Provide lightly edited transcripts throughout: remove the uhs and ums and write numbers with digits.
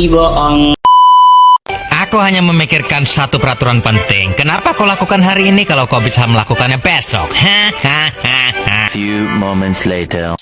bohong. Aku hanya memikirkan satu peraturan penting. Kenapa kau lakukan hari ini kalau kau bisa melakukannya besok? Few moments later.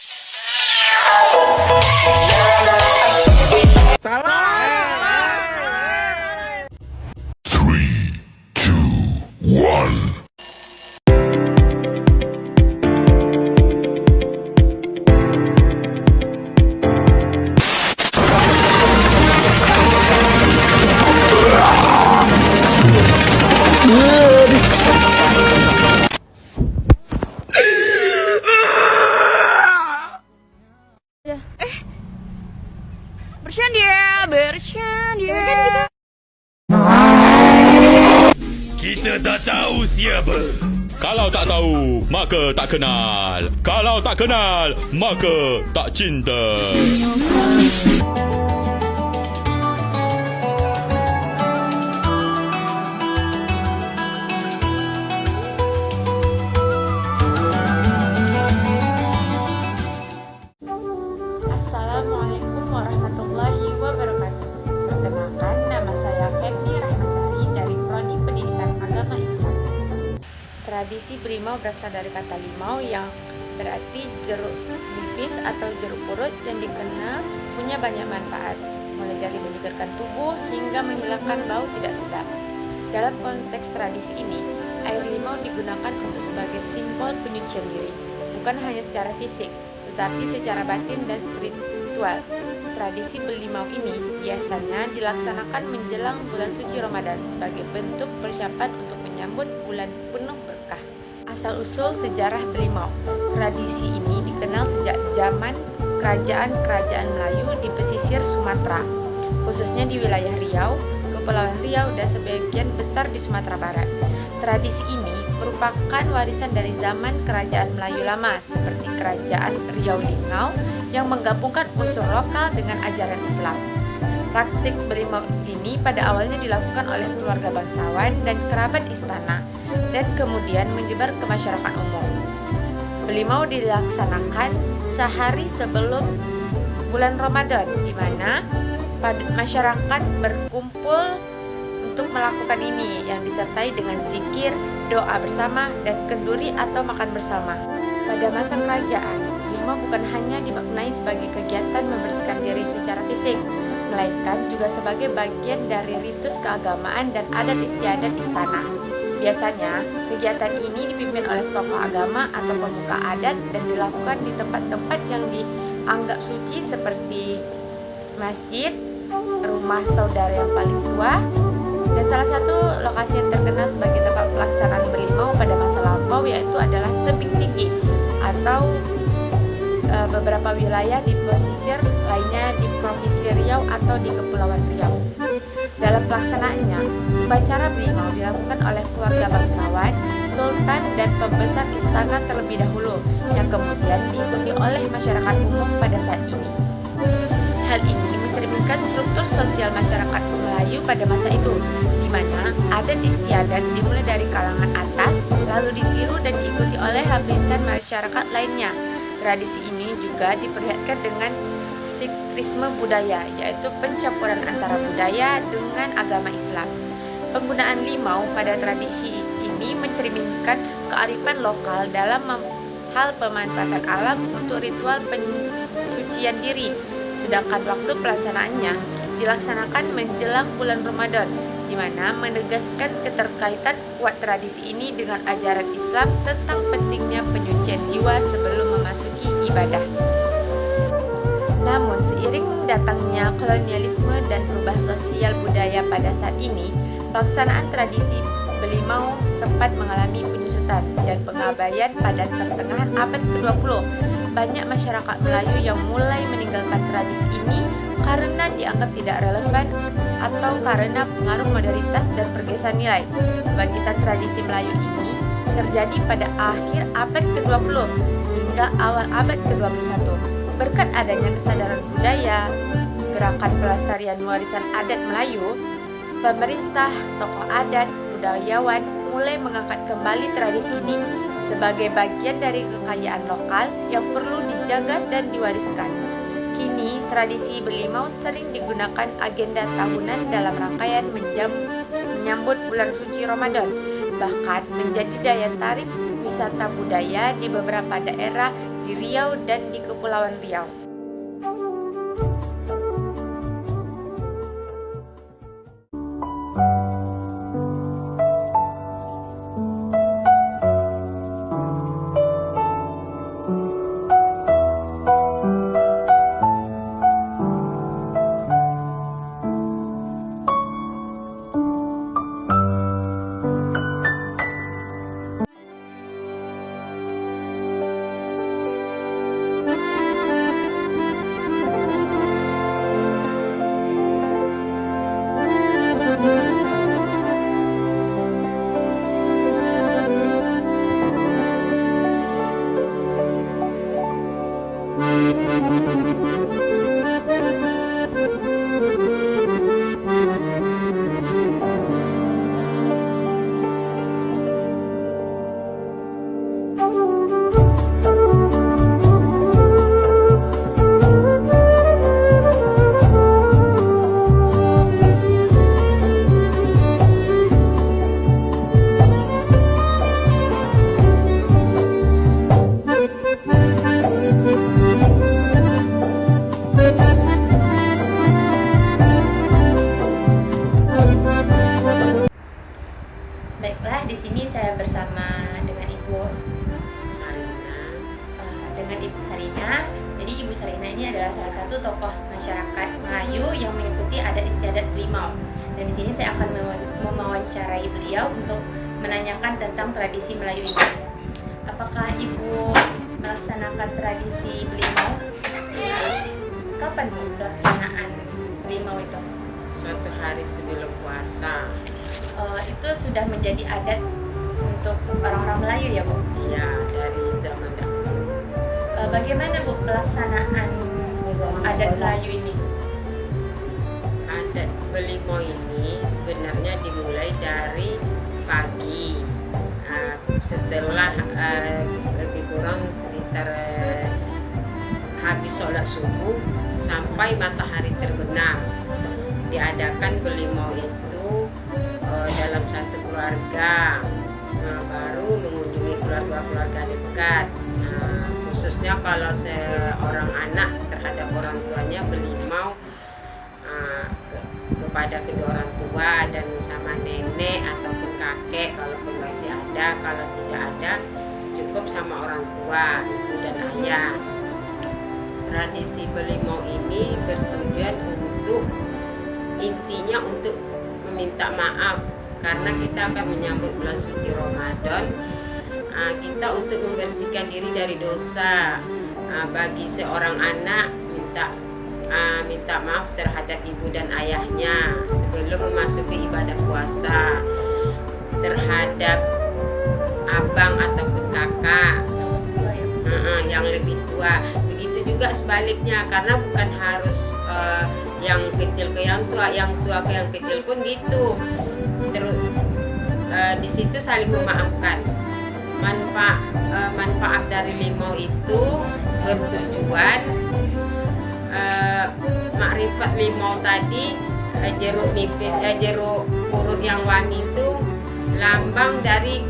Bercanda. Kita tak tahu siapa. Kalau tak tahu, maka tak kenal. Kalau tak kenal, maka tak cinta. Assalamualaikum warahmatullahi wabarakatuh. Perkenalkan, nama saya Febri Rahmasari dari Prodi Pendidikan Agama Islam. Tradisi belimau berasal dari kata limau yang berarti jeruk nipis atau jeruk purut yang dikenal punya banyak manfaat, mulai dari menyegarkan tubuh hingga menghilangkan bau tidak sedap. Dalam konteks tradisi ini, air limau digunakan untuk sebagai simbol penyucian diri, bukan hanya secara fisik, tetapi secara batin dan spiritual. Tradisi berlimau ini biasanya dilaksanakan menjelang bulan suci Ramadan sebagai bentuk persiapan untuk menyambut bulan penuh berkah. Asal-usul sejarah berlimau. Tradisi ini dikenal sejak zaman kerajaan-kerajaan Melayu di pesisir Sumatera, khususnya di wilayah Riau, Kepulauan Riau, dan sebagian besar di Sumatera Barat. Tradisi ini merupakan warisan dari zaman kerajaan Melayu lama seperti kerajaan Riau Lingau yang menggabungkan unsur lokal dengan ajaran Islam. Praktik berlimau ini pada awalnya dilakukan oleh keluarga bangsawan dan kerabat istana dan kemudian menyebar ke masyarakat umum. Berlimau dilaksanakan sehari sebelum bulan Ramadan, di mana masyarakat berkumpul untuk melakukan ini yang disertai dengan zikir, doa bersama, dan kenduri atau makan bersama. Pada masa kerajaan, berlimau bukan hanya dimaknai sebagai kegiatan membersihkan diri secara fisik, melainkan juga sebagai bagian dari ritus keagamaan dan adat istiadat istana. Biasanya, kegiatan ini dipimpin oleh tokoh agama atau pemuka adat dan dilakukan di tempat-tempat yang dianggap suci seperti masjid, rumah saudara yang paling tua, dan salah satu lokasi yang terkenal sebagai tempat pelaksanaan berlimau pada masa lampau yaitu adalah tebing tinggi atau beberapa wilayah di pesisir lainnya di Provinsi Riau atau di Kepulauan Riau. Dalam pelaksanaannya, upacara berlimau dilakukan oleh keluarga bangsawan, sultan, dan pembesar istana terlebih dahulu, yang kemudian diikuti oleh masyarakat umum pada saat ini. Hal ini mencerminkan struktur sosial masyarakat Melayu pada masa itu, di mana adat istiadat dimulai dari kalangan atas, lalu ditiru dan diikuti oleh lapisan masyarakat lainnya. Tradisi ini juga diperlihatkan dengan sinkretisme budaya, yaitu pencampuran antara budaya dengan agama Islam. Penggunaan limau pada tradisi ini mencerminkan kearifan lokal dalam hal pemanfaatan alam untuk ritual pensucian diri, sedangkan waktu pelaksanaannya dilaksanakan menjelang bulan Ramadan, di mana menegaskan keterkaitan kuat tradisi ini dengan ajaran Islam tentang pentingnya penyucian jiwa sebelum memasuki ibadah. Namun seiring datangnya kolonialisme dan perubahan sosial budaya pada saat ini, pelaksanaan tradisi berlimau sempat mengalami penyusutan dan pengabaian pada pertengahan abad ke-20. Banyak masyarakat Melayu yang mulai meninggalkan tradisi ini karena dianggap tidak relevan atau karena pengaruh modernitas dan pergeseran nilai. Kebangkitan tradisi Melayu ini terjadi pada akhir abad ke-20 hingga awal abad ke-21. Berkat adanya kesadaran budaya, gerakan pelestarian warisan adat Melayu, pemerintah, tokoh adat, budayawan mulai mengangkat kembali tradisi ini sebagai bagian dari kekayaan lokal yang perlu dijaga dan diwariskan. ini, tradisi Belimau sering digunakan agenda tahunan dalam rangkaian menyambut bulan suci Ramadan, bahkan menjadi daya tarik wisata budaya di beberapa daerah di Riau dan di Kepulauan Riau. Baiklah, di sini saya bersama dengan Ibu Sarina. Jadi Ibu Sarina ini adalah salah satu tokoh masyarakat Melayu yang mengikuti adat istiadat Belimau. Dan di sini saya akan mewawancarai beliau untuk menanyakan tentang tradisi Melayu ini. Apakah Ibu melaksanakan tradisi Belimau? Kapan Bu pelaksanaan Belimau itu? Satu hari sebelum puasa. Itu sudah menjadi adat untuk orang-orang Melayu ya Bu? Iya, dari zaman dahulu. Bagaimana Bu pelaksanaan adat Melayu ini? Adat Belimau ini sebenarnya dimulai dari pagi, setelah lebih kurang sekitar habis sholat subuh sampai matahari terbenam. Diadakan Belimau itu dalam satu keluarga, baru mengunjungi keluarga-keluarga dekat. Khususnya kalau seorang anak terhadap orang tuanya Belimau kepada kedua orang tua dan sama nenek ataupun kakek kalaupun masih ada. Kalau tidak ada, cukup sama orang tua, ibu dan ayah. Tradisi Belimau ini bertujuan intinya untuk meminta maaf karena kita akan menyambut bulan suci Ramadan. Kita untuk membersihkan diri dari dosa. Bagi seorang anak minta maaf terhadap ibu dan ayahnya sebelum memasuki ibadah puasa, terhadap abang ataupun kakak yang lebih tua. Begitu juga sebaliknya, karena bukan harus yang kecil ke yang tua ke yang kecil pun gitu. Terus di situ saling memaafkan. Manfaat dari limau itu bertujuan makrifat limau tadi, jeruk purut yang wangi itu lambang dari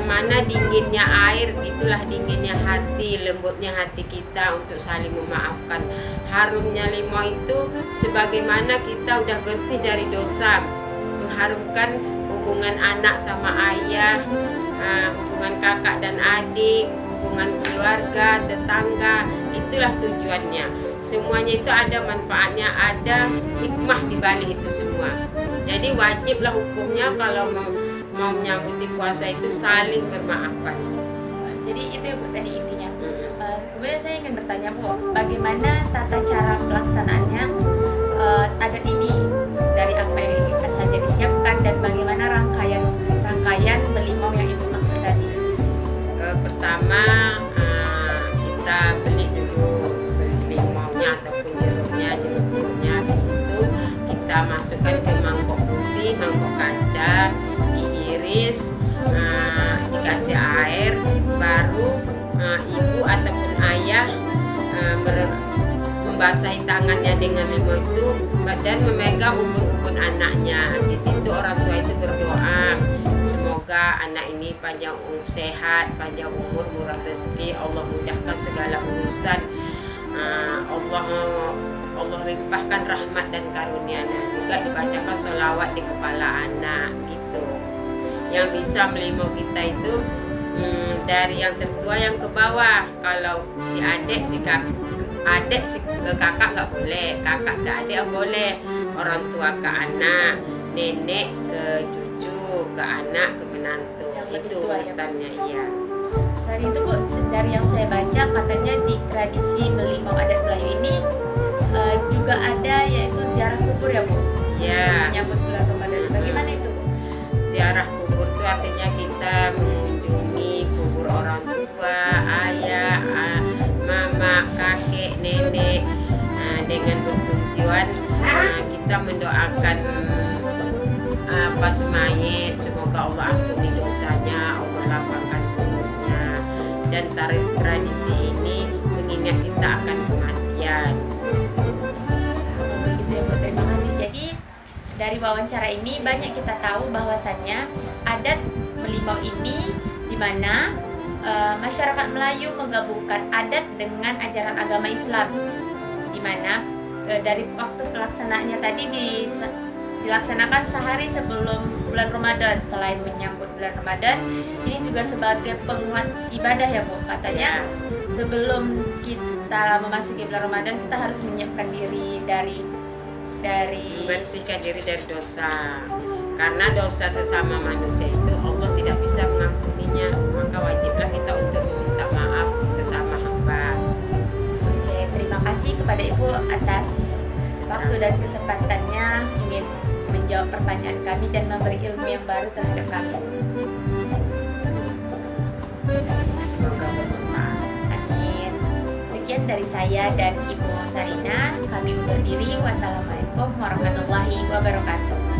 mana dinginnya air, itulah dinginnya hati, lembutnya hati kita untuk saling memaafkan. Harumnya limau itu sebagaimana kita udah bersih dari dosa, mengharumkan hubungan anak sama ayah, hubungan kakak dan adik, hubungan keluarga, tetangga. Itulah tujuannya. Semuanya itu ada manfaatnya, ada hikmah di balik itu semua. Jadi wajiblah hukumnya kalau mau menyambuti puasa itu saling bermaafan. Jadi itu ya Bu tadi intinya. Kemudian saya ingin bertanya Bu, bagaimana tata cara pelaksanaannya adat ini, dari apa yang saja disiapkan dan bagaimana rangkaian Belimau yang Ibu maksud tadi? Pertama kita beli limaunya ataupun jeruknya. Habis itu kita masukkan ke mangkok putih, mangkok kaca, diiris, dikasih air, baru ibu ataupun ayah membasahi tangannya dengan limau itu dan memegang ubun-ubun anaknya. Di situ orang tua itu berdoa, semoga anak ini panjang umur, sehat, panjang umur, murah rezeki, Allah mudahkan segala urusan, Allah limpahkan rahmat dan karunia-Nya. Juga dibacakan sholawat di kepala anak gitu. Yang bisa melimau kita itu dari yang tertua yang ke bawah. Kalau si adik si ke kakak nggak boleh, kakak ke adik boleh, orang tua ke anak, nenek ke cucu, ke anak, ke menantu. Yang lebih Itu tua ya, Bu? urutannya, iya. Selain itu Bu, dari yang saya baca katanya di tradisi melimau adat Melayu ini juga ada yaitu ziarah kubur ya Bu? Ya, Menyambut bulan Ramadan. Bagaimana itu Bu? ziarah kubur itu artinya kita mengunjungi kubur orang tua, ayah, mama, kakek, nenek, dengan bertujuan kita mendoakan pas mayit, semoga Allah ampuni dosanya, Allah lapangkan kuburnya. Dan tradisi ini mengingat kita akan kematian. Begitu ya Bu, terima kasih. Jadi dari wawancara ini banyak kita tahu bahwasannya adat melimau ini di mana masyarakat Melayu menggabungkan adat dengan ajaran agama Islam, di mana dari waktu pelaksanaannya tadi dilaksanakan sehari sebelum bulan Ramadan. Selain menyambut bulan Ramadan, ini juga sebagai penguat ibadah ya Bu. Katanya sebelum kita memasuki bulan Ramadan kita harus menyiapkan diri dari Membersihkan diri dari dosa, karena dosa sesama manusia itu Allah tidak bisa mengampuninya, maka wajiblah kita untuk meminta maaf sesama hamba. Oke, terima kasih kepada Ibu atas waktu dan kesempatannya ingin menjawab pertanyaan kami dan memberi ilmu yang baru terhadap kami. Semoga bermanfaat. Amin. Sekian dari saya dan Ibu Sarina. Kami undur diri. Wassalamualaikum warahmatullahi wabarakatuh.